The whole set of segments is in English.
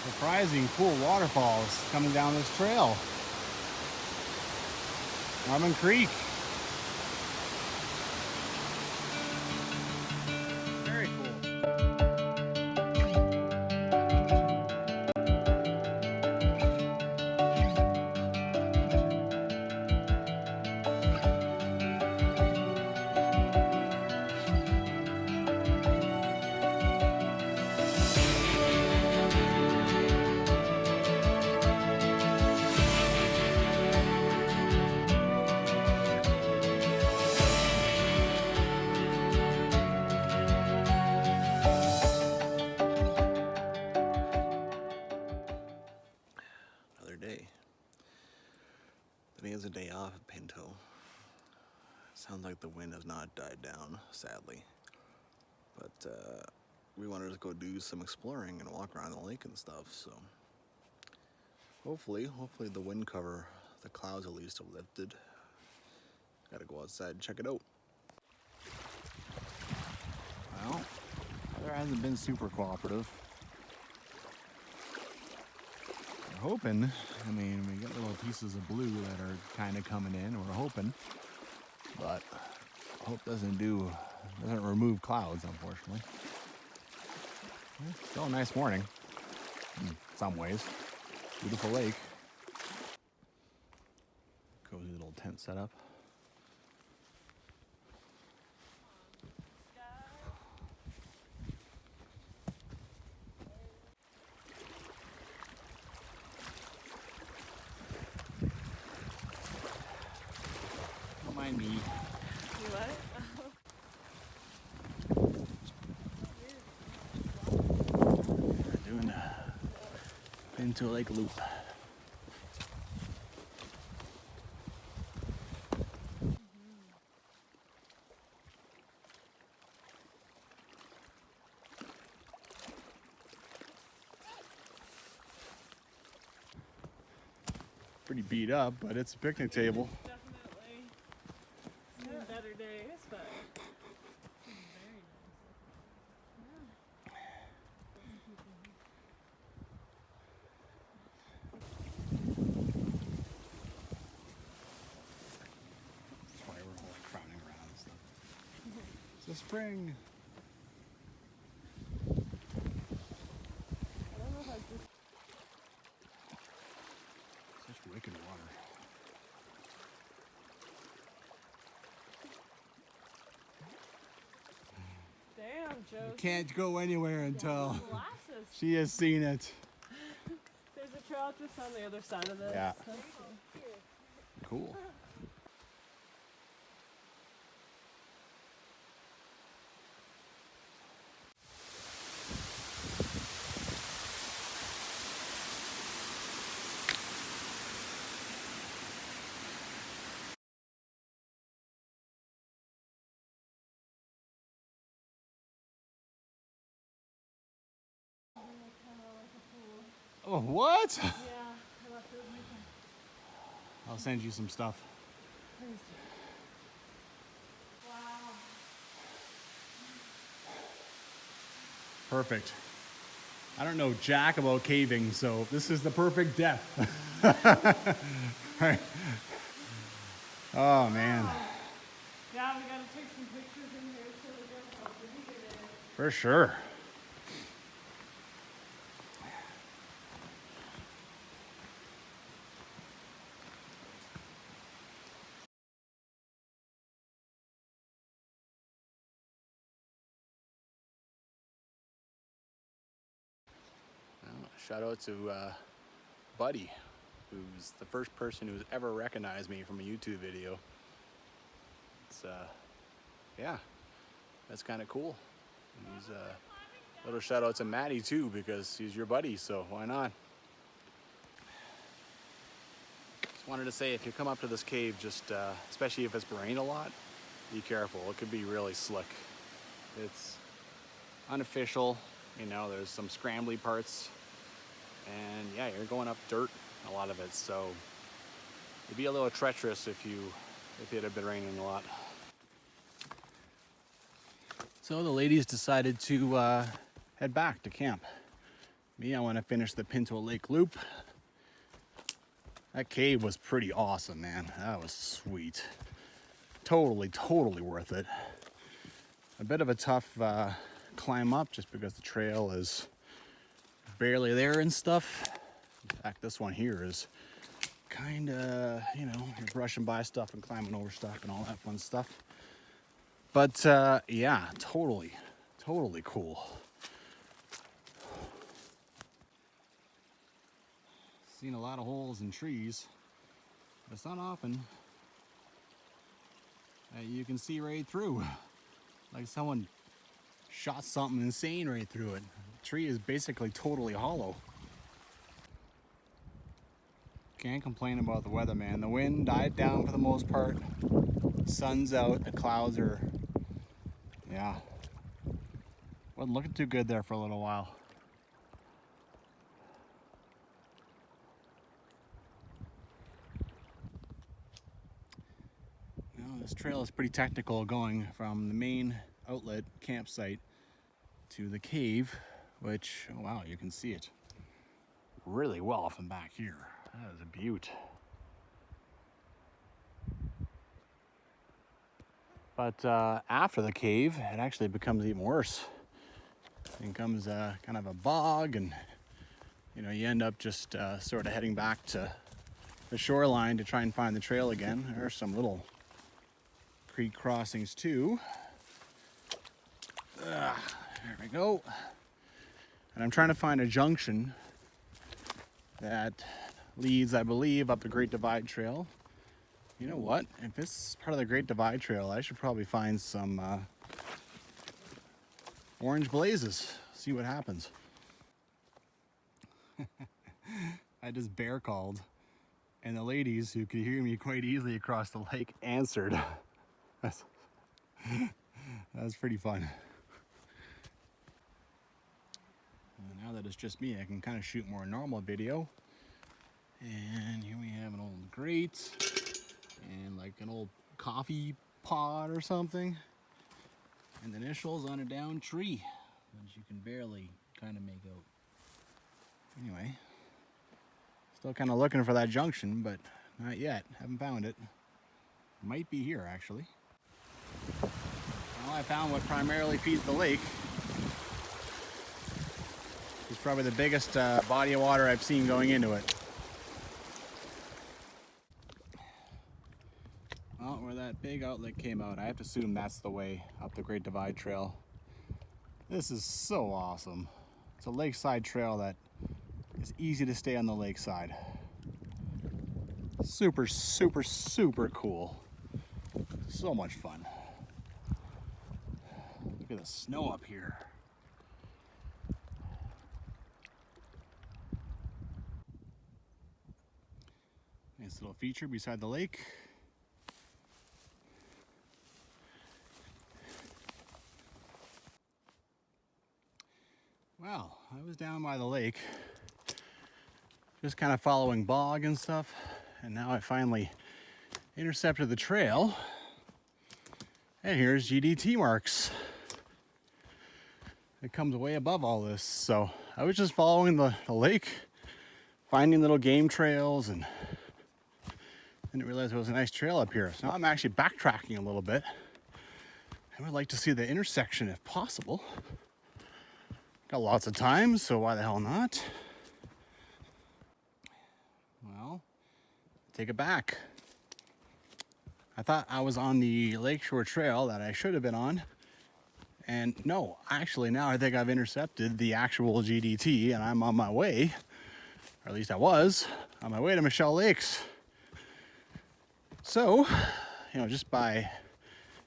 Surprising cool waterfalls coming down this trail. Norman Creek. Very cool. Day. Today is a day off at Pinto. Sounds like the wind has not died down, sadly. But we wanted to go do some exploring and walk around the lake and stuff, so hopefully the wind cover, the clouds at least have lifted. Gotta go outside and check it out. Well, weather hasn't been super cooperative. We're hoping, I mean, we got little pieces of blue that are kind of coming in, we're hoping, but hope doesn't remove clouds, unfortunately. Still a nice morning, in some ways. Beautiful lake. Cozy little tent setup. Me. You what? We're doing a Pinto Lake loop. Pretty beat up, but it's a picnic table. Better days, but very That's why we're all crowding around and stuff. It's a spring. I don't know if I just Such wicked water. damn, Josie. You can't go anywhere until Glasses. she has seen it. There's a trail just on the other side of this. Yeah. So. Cool. Oh, what? Yeah, I left it with my phone. I'll send you some stuff. Please. Wow. Perfect. I don't know jack about caving, so this is the perfect depth. Right. Oh, man. Yeah, we gotta take some pictures in here so we know how big it is. For sure. Shout out to Buddy, who's the first person who's ever recognized me from a YouTube video. It's yeah, that's kind of cool. And he's little shout out to Maddie too, because he's your buddy, so why not? Just wanted to say, if you come up to this cave, just especially if it's rained a lot, be careful. It could be really slick. It's unofficial, you know, there's some scrambly parts. And yeah, you're going up dirt, a lot of it, so it'd be a little treacherous if it had been raining a lot. So the ladies decided to head back to camp. Me, I want to finish the Pinto Lake loop. That cave was pretty awesome, man. That was sweet. Totally worth it. A bit of a tough climb up just because the trail is barely there and stuff. In fact, this one here is kind of, you know, you're brushing by stuff and climbing over stuff and all that fun stuff. But yeah, totally cool. Seen a lot of holes in trees, but it's not often that you can see right through. Like someone shot something insane right through it. The tree is basically totally hollow. Can't complain about the weather, man. The wind died down for the most part. The sun's out, the clouds are, yeah. Wasn't looking too good there for a little while. Now, this trail is pretty technical, going from the main outlet campsite to the cave, which, oh wow, you can see it really well from back here. That is a beaut. But after the cave, it actually becomes even worse. It becomes kind of a bog, and you know, you end up just sort of heading back to the shoreline to try and find the trail again. There are some little creek crossings too. There we go. And I'm trying to find a junction that leads, I believe, up the Great Divide Trail. You know what? If this is part of the Great Divide Trail, I should probably find some orange blazes. See what happens. I just bear called, and the ladies, who could hear me quite easily across the lake, answered. That's pretty fun. And now that it's just me, I can kind of shoot more normal video. And here we have an old grate and like an old coffee pot or something, and the initials on a downed tree, which you can barely kind of make out. Anyway, still kind of looking for that junction, but not yet. Haven't found it. Might be here actually. Well, I found what primarily feeds the lake. It's probably the biggest body of water I've seen going into it. Well, where that big outlet came out, I have to assume that's the way up the Great Divide Trail. This is so awesome. It's a lakeside trail that is easy to stay on the lakeside. Super cool. So much fun. Look at the snow up here. Nice little feature beside the lake. Well, I was down by the lake, just kind of following bog and stuff, and now I finally intercepted the trail, and here's GDT marks. It comes way above all this, so I was just following the lake, finding little game trails, and didn't realize there was a nice trail up here. So now I'm actually backtracking a little bit. I would like to see the intersection if possible. Got lots of time, so why the hell not? Well, take it back. I thought I was on the Lakeshore Trail that I should have been on. And no, actually now I think I've intercepted the actual GDT and I'm on my way, or at least I was, on my way to Michelle Lakes. So, you know, just by,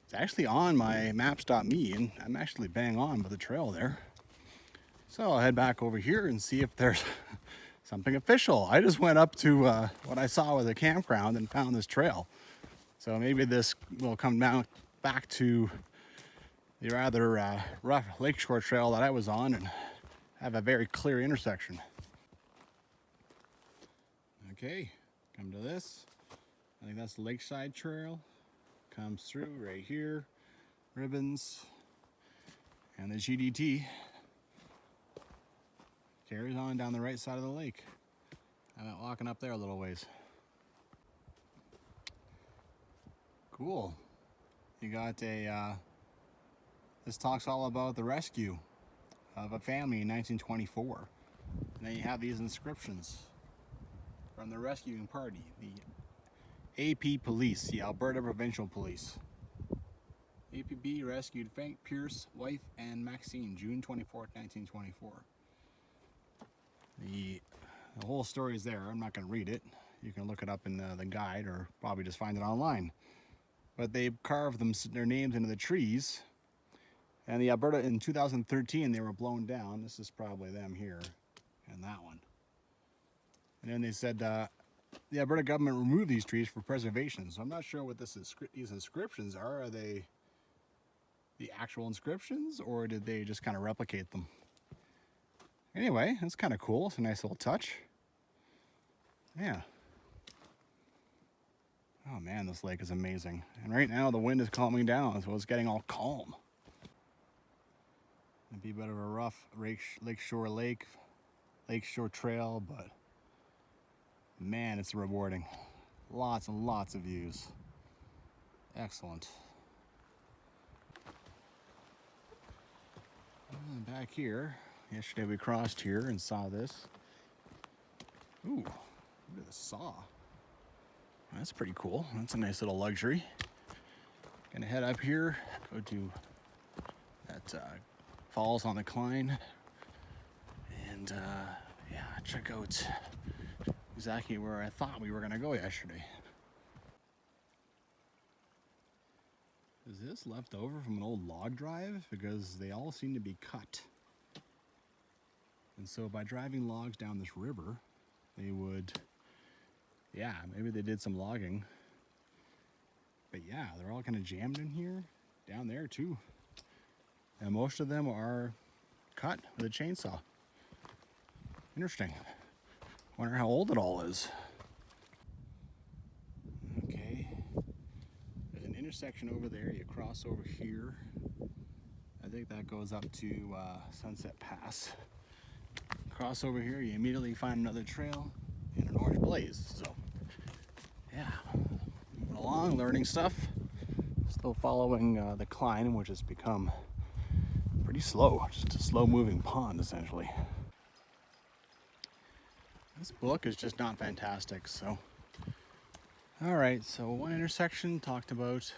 it's actually on my maps.me and I'm actually bang on with the trail there. So I'll head back over here and see if there's something official. I just went up to what I saw was a campground and found this trail. So maybe this will come down back to the rather rough lakeshore trail that I was on and have a very clear intersection. Okay, come to this. I think that's the Lakeside Trail. Comes through right here, ribbons, and the GDT. carries on down the right side of the lake. I went walking up there a little ways. Cool. You got a, this talks all about the rescue of a family in 1924. And then you have these inscriptions from the rescuing party, the AP Police, the Alberta Provincial Police. APB rescued Frank Pierce, wife, and Maxine, June 24th, 1924. The whole story is there. I'm not going to read it. You can look it up in the guide, or probably just find it online. But they carved their names into the trees. And the Alberta, in 2013, they were blown down. This is probably them here, and that one. And then they said the Alberta government removed these trees for preservation. So I'm not sure what these inscriptions are. Are they the actual inscriptions, or did they just kind of replicate them? Anyway, that's kind of cool. It's a nice little touch. Yeah. Oh man, this lake is amazing. And right now the wind is calming down, so it's getting all calm. It'd be a bit of a rough lakeshore trail, but man, it's rewarding. Lots and lots of views. Excellent. And back here, yesterday we crossed here and saw this. Ooh, look at the saw. That's pretty cool. That's a nice little luxury. Gonna head up here, go to that falls on the Cline, and yeah, check out exactly where I thought we were gonna go yesterday. Is this left over from an old log drive? Because they all seem to be cut. And so by driving logs down this river, they would, yeah, maybe they did some logging. But yeah, they're all kind of jammed in here, down there too. And most of them are cut with a chainsaw. Interesting. Wonder how old it all is. Okay. There's an intersection over there. You cross over here. I think that goes up to Sunset Pass. Cross over here, you immediately find another trail in an orange blaze. So, yeah, moving along, learning stuff. Still following the Cline, which has become pretty slow. Just a slow-moving pond, essentially. This book is just not fantastic. So, all right. So one intersection talked about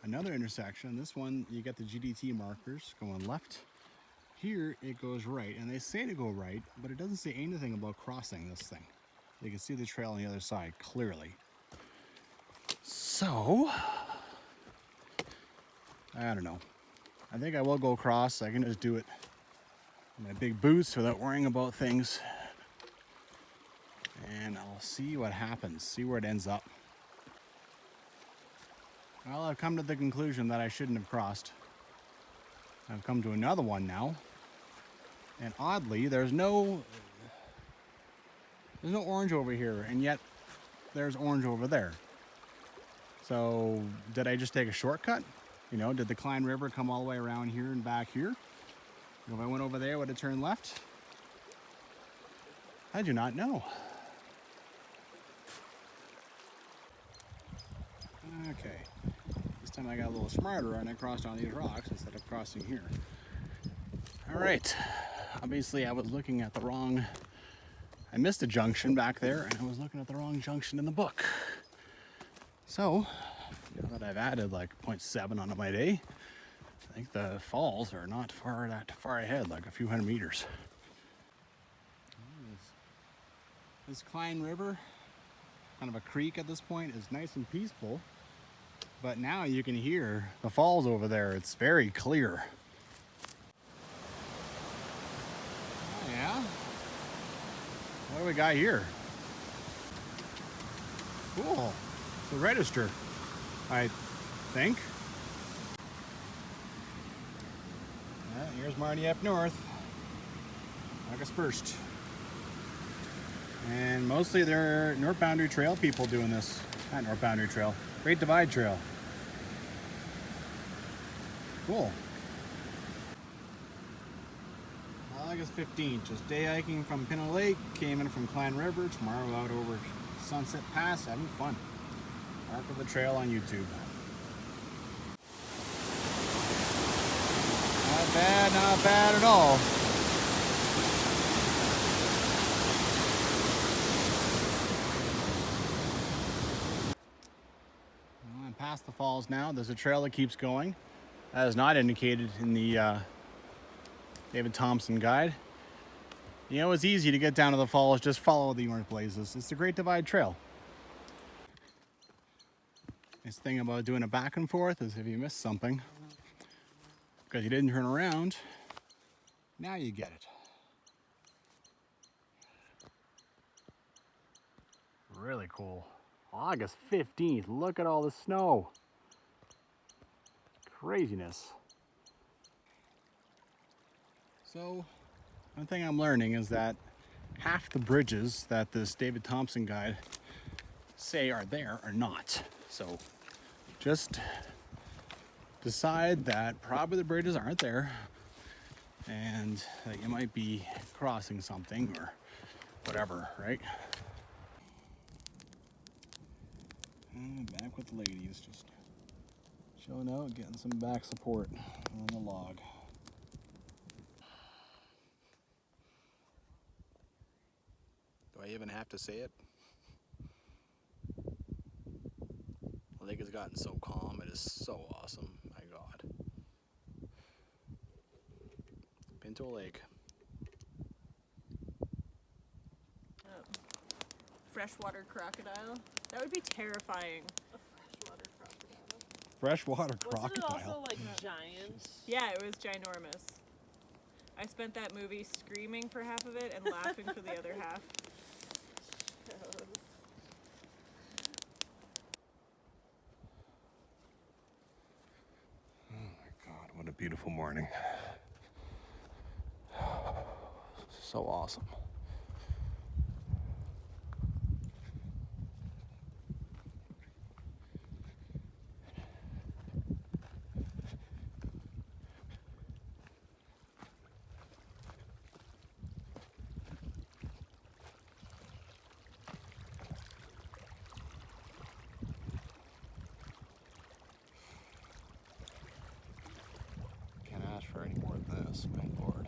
another intersection. This one, you get the GDT markers going left. Here it goes right, and they say to go right, but it doesn't say anything about crossing this thing. You can see the trail on the other side clearly. So, I don't know. I think I will go across. I can just do it in my big boots without worrying about things. And I'll see what happens, see where it ends up. Well, I've come to the conclusion that I shouldn't have crossed. I've come to another one now. And oddly, there's no orange over here, and yet there's orange over there. So did I just take a shortcut? You know, did the Cline River come all the way around here and back here? If I went over there, would it turn left? I do not know. Okay. This time I got a little smarter and I crossed on these rocks instead of crossing here. All right. Obviously, I was looking at the wrong... I missed a junction back there, and I was looking at the wrong junction in the book. So, now that I've added like 0.7 onto my day, I think the falls are not that far ahead, like a few hundred meters. This Cline River, kind of a creek at this point, is nice and peaceful. But now you can hear the falls over there. It's very clear. Oh, yeah? What do we got here? Cool. It's a register, I think. Here's Marty up north. August 1st. And mostly they're North Boundary Trail people doing this. Not North Boundary Trail. Great Divide Trail. Cool. Well, I August 15th, just day hiking from Pinto Lake, came in from Cline River, tomorrow out over Sunset Pass, having fun. Mark of the trail on YouTube. Not bad at all. Well, I'm past the falls now. There's a trail that keeps going. That is not indicated in the David Thompson guide. You know, it's easy to get down to the falls, just follow the orange blazes. It's the Great Divide Trail. Nice thing about doing a back and forth is if you miss something, because you didn't turn around, now you get it. Really cool. August 15th, look at all the snow. Craziness. So, one thing I'm learning is that half the bridges that this David Thompson guide say are there are not. So, just decide that probably the bridges aren't there and that you might be crossing something or whatever, right? And back with the ladies, just chilling out, getting some back support on the log. Do I even have to say it? The lake has gotten so calm, it is so awesome, my God. Pinto Lake. Freshwater crocodile. That would be terrifying. Freshwater Wasn't it crocodile. also like giant? Yeah, it was ginormous. I spent that movie screaming for half of it and laughing for the other half. Oh my God, what a beautiful morning. So awesome. Can't ask for any more than this, my Lord.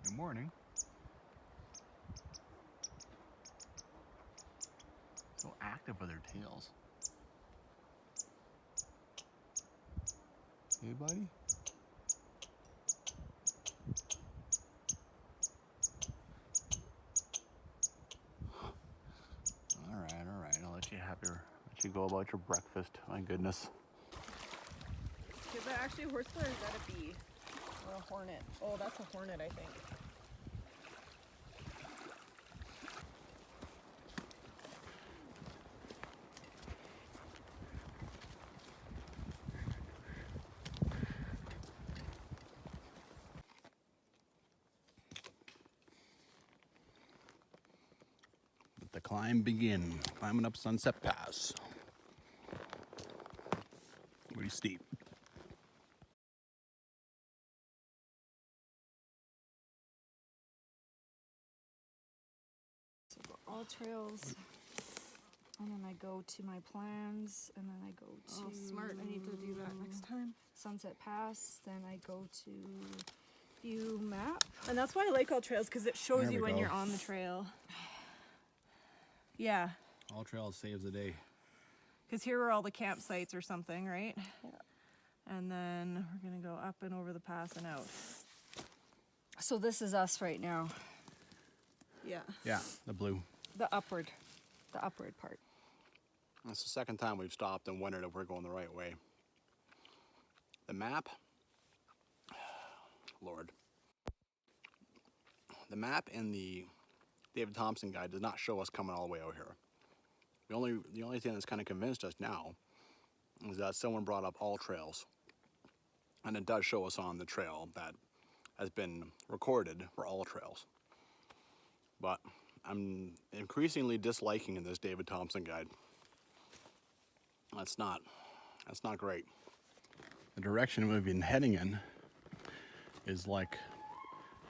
Good morning. So active with their tails. Hey, buddy. All right. I'll let you go about your breakfast. My goodness. Is that actually a horsefly or is that a bee? Or a hornet? Oh, that's a hornet, I think. Let the climb begin. Climbing up Sunset Pass. Pretty steep. All trails, and then I go to my plans, and then I go to Oh, smart. I need to do that next time. Sunset Pass, then I go to view map. And that's why I like all trails, because it shows There we you when go. you're on the trail. Yeah, All trails saves the day. because here are all the campsites or something, right? Yeah. And then we're going to go up and over the pass and out. So this is us right now, Yeah. Yeah, the blue. the upward part. That's the second time we've stopped and wondered if we're going the right way. The map, Lord. The map in the David Thompson guide does not show us coming all the way out here. The only thing that's kind of convinced us now is that someone brought up all trails. And it does show us on the trail that has been recorded for all trails. But I'm increasingly disliking this David Thompson guide. That's not great. the direction we've been heading in is like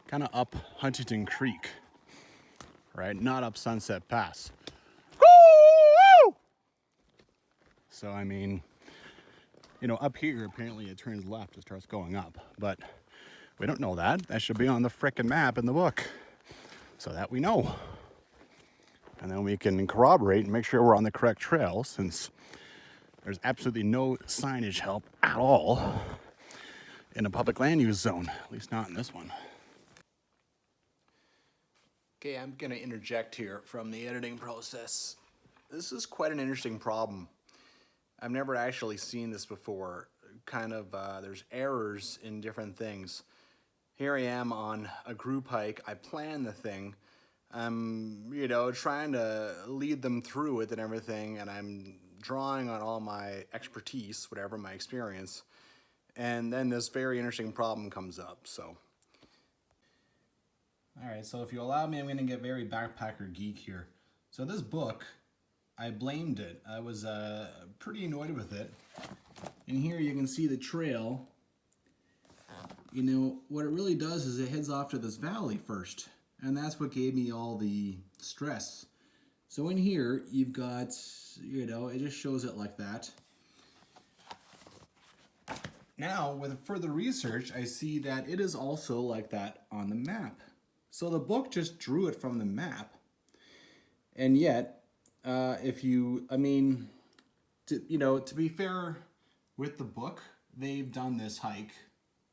kind of up Huntington Creek, right? Not up Sunset Pass. Woo! So, I mean, you know, up here, apparently it turns left, it starts going up, but we don't know that. That should be on the frickin' map in the book so that we know. And then we can corroborate and make sure we're on the correct trail, since there's absolutely no signage help at all in a public land use zone, at least not in this one. Okay, I'm gonna interject here from the editing process. This is quite an interesting problem. I've never actually seen this before. Kind of, there's errors in different things. Here I am on a group hike. I plan the thing. I'm, you know, trying to lead them through it and everything, and I'm drawing on all my expertise, whatever, my experience. And then this very interesting problem comes up, so. All right, so if you allow me, I'm gonna get very backpacker geek here. So this book, I blamed it. I was pretty annoyed with it. And here you can see the trail. You know, what it really does is it heads off to this valley first. And that's what gave me all the stress. So in here, you've got, you know, it just shows it like that. Now, with further research, I see that it is also like that on the map. So the book just drew it from the map. And yet, if you, I mean, to be fair with the book, they've done this hike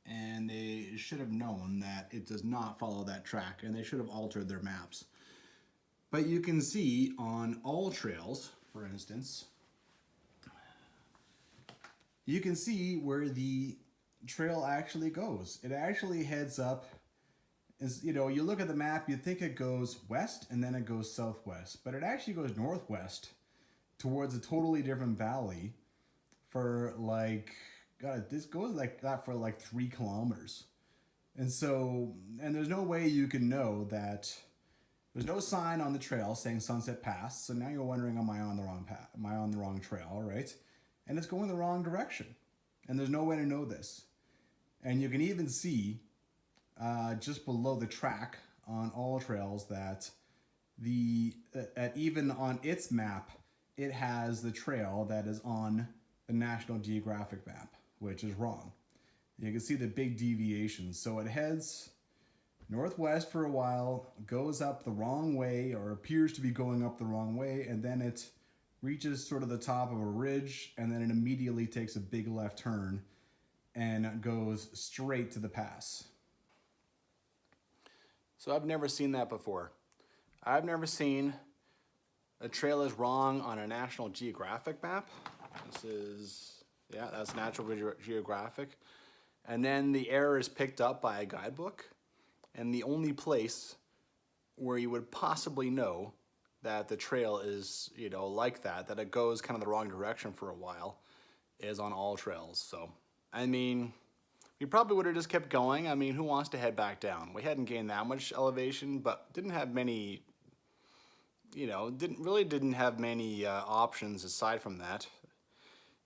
and they should have known that it does not follow that track, and they should have altered their maps. But you can see on all trails, for instance, you can see where the trail actually goes. It actually heads up, as you know, you look at the map, you think it goes west and then it goes southwest, but it actually goes northwest towards a totally different valley for like, God, this goes like that for like 3 kilometers. And so, and there's no way you can know that. There's no sign on the trail saying Sunset Pass, so now you're wondering, am I on the wrong path? Am I on the wrong trail, right? And it's going the wrong direction. And there's no way to know this. And you can even see just below the track on all trails that even on its map, it has the trail that is on the National Geographic map, which is wrong. You can see the big deviations. So it heads northwest for a while, goes up the wrong way, or appears to be going up the wrong way, and then it reaches sort of the top of a ridge, and then it immediately takes a big left turn and goes straight to the pass. So I've never seen that before. I've never seen a trail is wrong on a National Geographic map. This is, yeah, that's National Geographic. And then the error is picked up by a guidebook. And the only place where you would possibly know that the trail is, you know, like that it goes kind of the wrong direction for a while, is on all trails. So, I mean, we probably would have just kept going. I mean, who wants to head back down? We hadn't gained that much elevation, but didn't have many, you know, didn't have many options aside from that.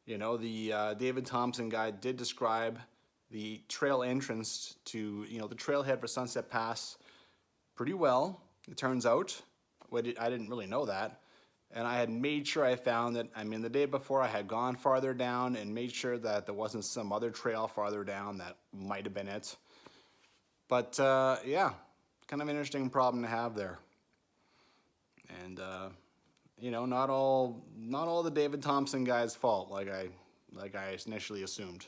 You know, the David Thompson guide did describe the trail entrance to, you know, the trailhead for Sunset Pass pretty well, it turns out. I didn't really know that. And I had made sure I found it. I mean, the day before I had gone farther down and made sure that there wasn't some other trail farther down that might have been it. But yeah, kind of an interesting problem to have there. And you know, not all the David Thompson guy's fault, like I initially assumed.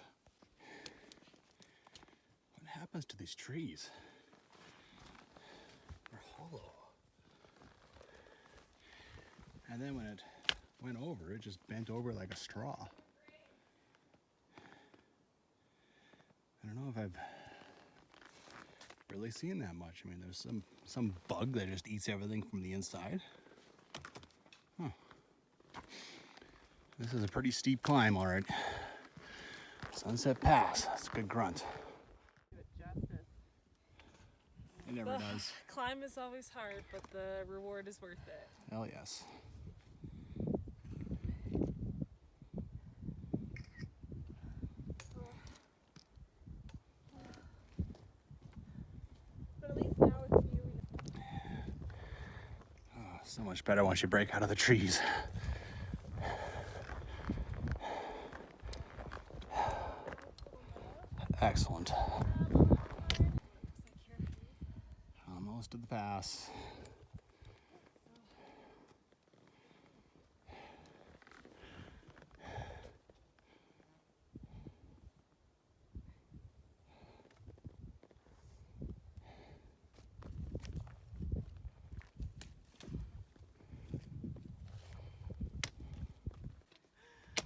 What happens to these trees? They're hollow. And then when it went over, it just bent over like a straw. I don't know if I've really seen that much. I mean, there's some bug that just eats everything from the inside. Huh. This is a pretty steep climb, all right. Sunset Pass, that's a good grunt. It never does. Climb is always hard, but the reward is worth it. Hell yes. So much better once you break out of the trees. Excellent. Almost to the pass.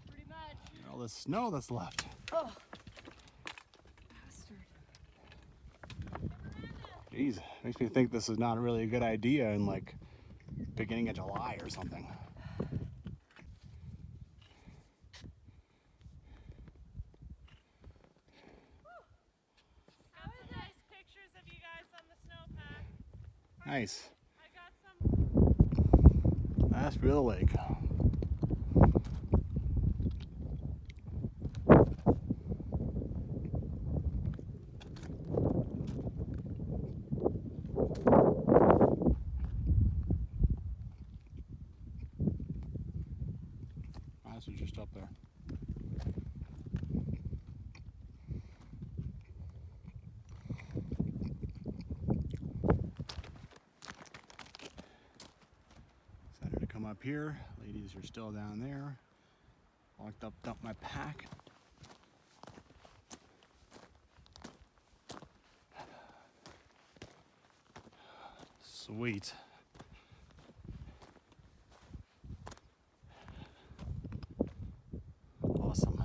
Pretty much. All the snow that's left. Oh, bastard. Jeez, makes me think this is not really a good idea in like beginning of July or something. Got some nice pictures of you guys on the snowpack. Nice. I got some. That's Pinto Lake. This is just up there. Decided to come up here. Ladies are still down there. Walked up, dumped my pack. Sweet. Awesome.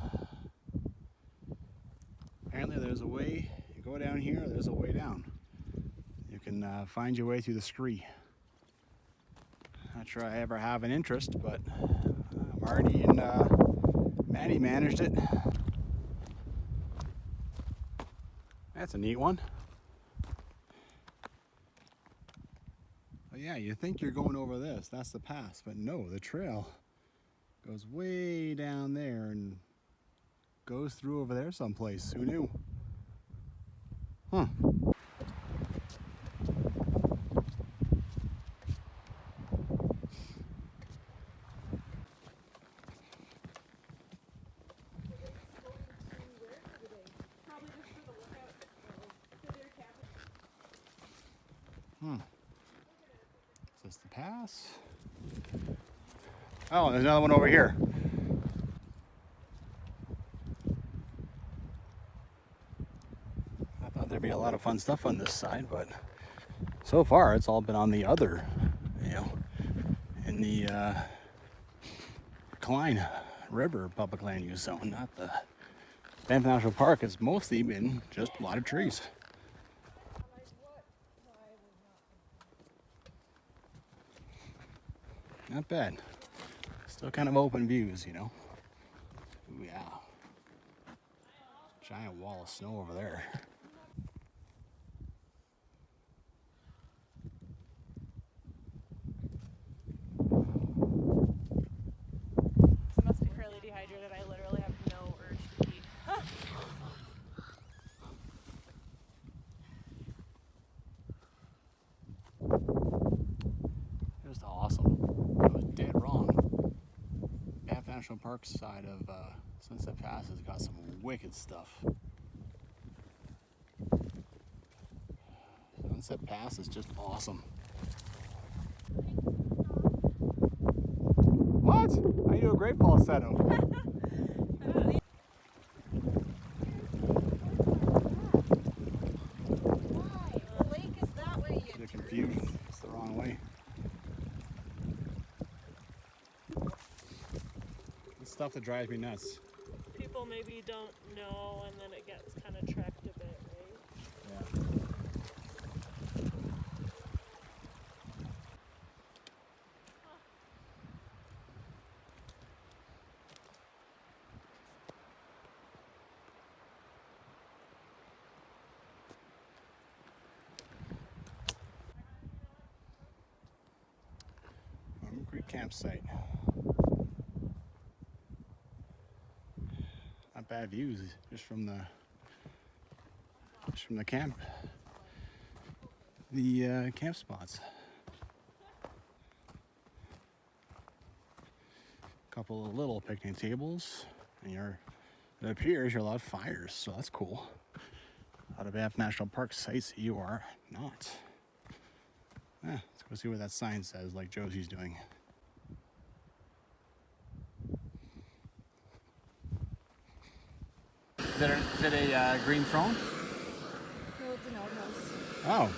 Apparently there's a way, you go down here, there's a way down. You can find your way through the scree. Not sure I ever have an interest, but Marty and Maddie managed it. That's a neat one. But yeah, you think you're going over this, that's the pass, but no, the trail goes way down there and goes through over there someplace. Who knew? Huh. Is this the pass? Oh, there's another one over here. I thought there'd be a lot of fun stuff on this side, but so far it's all been on the other, you know, in the Cline River Public Land Use Zone, not the Banff National Park. It's mostly been just a lot of trees. Not bad. Still kind of open views, you know. Ooh, yeah. Giant wall of snow over there. I must be fairly dehydrated. I literally have no urge to pee. Just awesome. I was dead wrong. Banff National Park side of Sunset Pass has got some wicked stuff. Sunset Pass is just awesome. What? I do a great falsetto. The lake is that way, you The confusion. It's the wrong way. It's stuff that drives me nuts. People maybe don't know, and then it gets kind of trekked a bit, right? Yeah. Norman Creek campsite. Not bad views just from the camp. The camp spots. couple of little picnic tables, and it appears you're allowed fires, so that's cool. Out of Banff National Park sites, you are not. Let's go see what that sign says, like Josie's doing. Is it a green throne? No, it's an outhouse. Oh.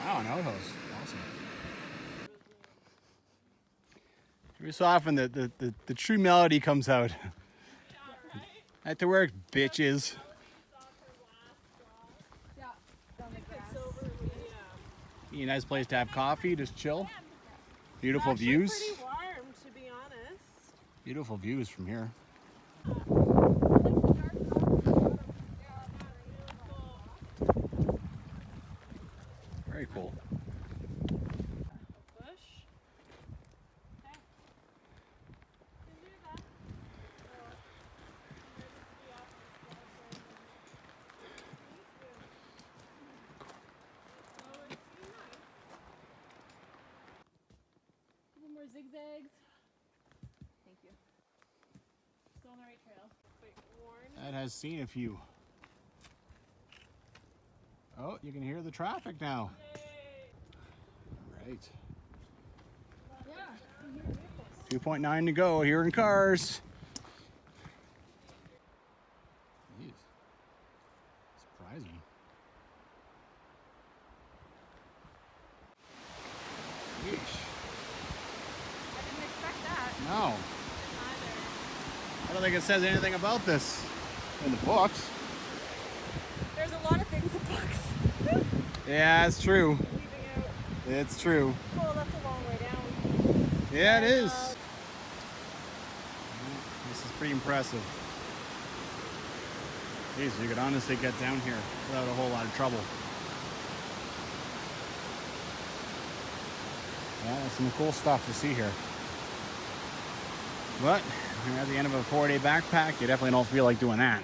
Wow, an outhouse. Awesome. Every so often the true melody comes out. At to work, bitches. Yeah. On the grass. Be a nice place to have coffee, just chill. Beautiful It's views. pretty warm, to be honest. Beautiful views from here. Very cool. Bush. Okay. Can do that. More zigzags. Thank you. Still on the right trail. Wait, warn. That has seen a few. Oh, you can hear the traffic now. Right. Yeah. 2.9 to go, hearing cars. Jeez. Surprising. Yeesh. I didn't expect that. No. I don't think it says anything about this in the books. There's a lot of things in books. Yeah, it's true. Leaving out. It's true. Oh, that's a long way down. Yeah, it is. This is pretty impressive. Jeez, you could honestly get down here without a whole lot of trouble. Yeah, there's some cool stuff to see here. But when you're at the end of a 4-day backpack, you definitely don't feel like doing that.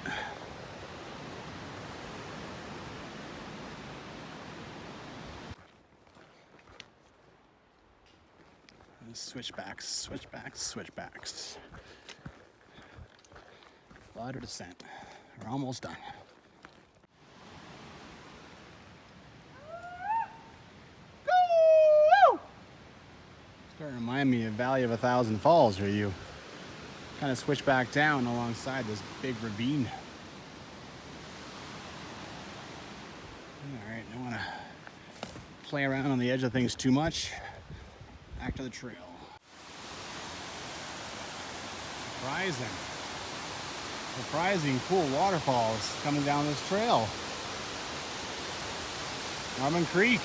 Switchbacks, switchbacks, switchbacks. Flight or descent. We're almost done. Starting to remind me of Valley of a Thousand Falls, where you kind of switch back down alongside this big ravine. All right, don't want to play around on the edge of things too much. Back to the trail. Surprising cool waterfalls coming down this trail. Norman Creek.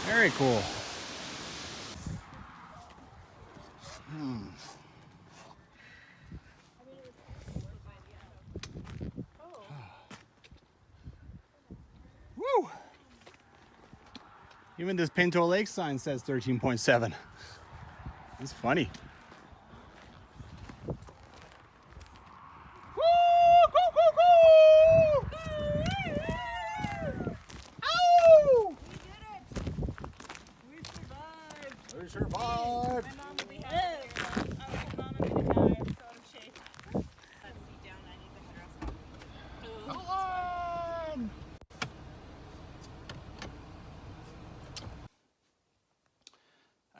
Very cool. Woo! Even this Pinto Lake sign says 13.7. It's funny. Woo! Go, go, go! Ow! We survived. We survived. My mom will be happy to hear that. I was mom, I'm gonna die. I'm so out of shape. Let's sit down. I need the dress off. On!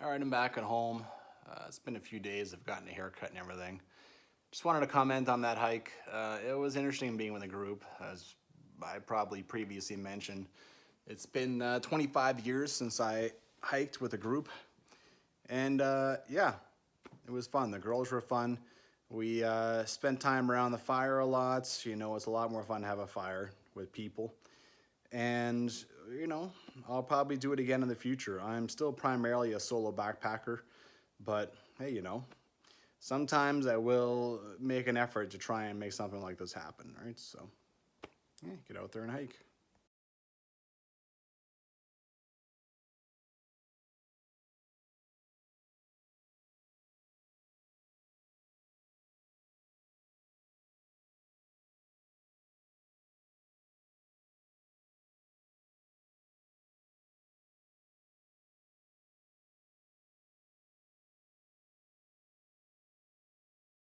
All right, I'm back at home. It's been a few days. I've gotten a haircut and everything. Just wanted to comment on that hike. It was interesting being with a group, as I probably previously mentioned. It's been 25 years since I hiked with a group. And yeah, it was fun. The girls were fun. We spent time around the fire a lot. You know, it's a lot more fun to have a fire with people. And, you know, I'll probably do it again in the future. I'm still primarily a solo backpacker, but hey, you know, sometimes I will make an effort to try and make something like this happen, right? So, yeah, get out there and hike.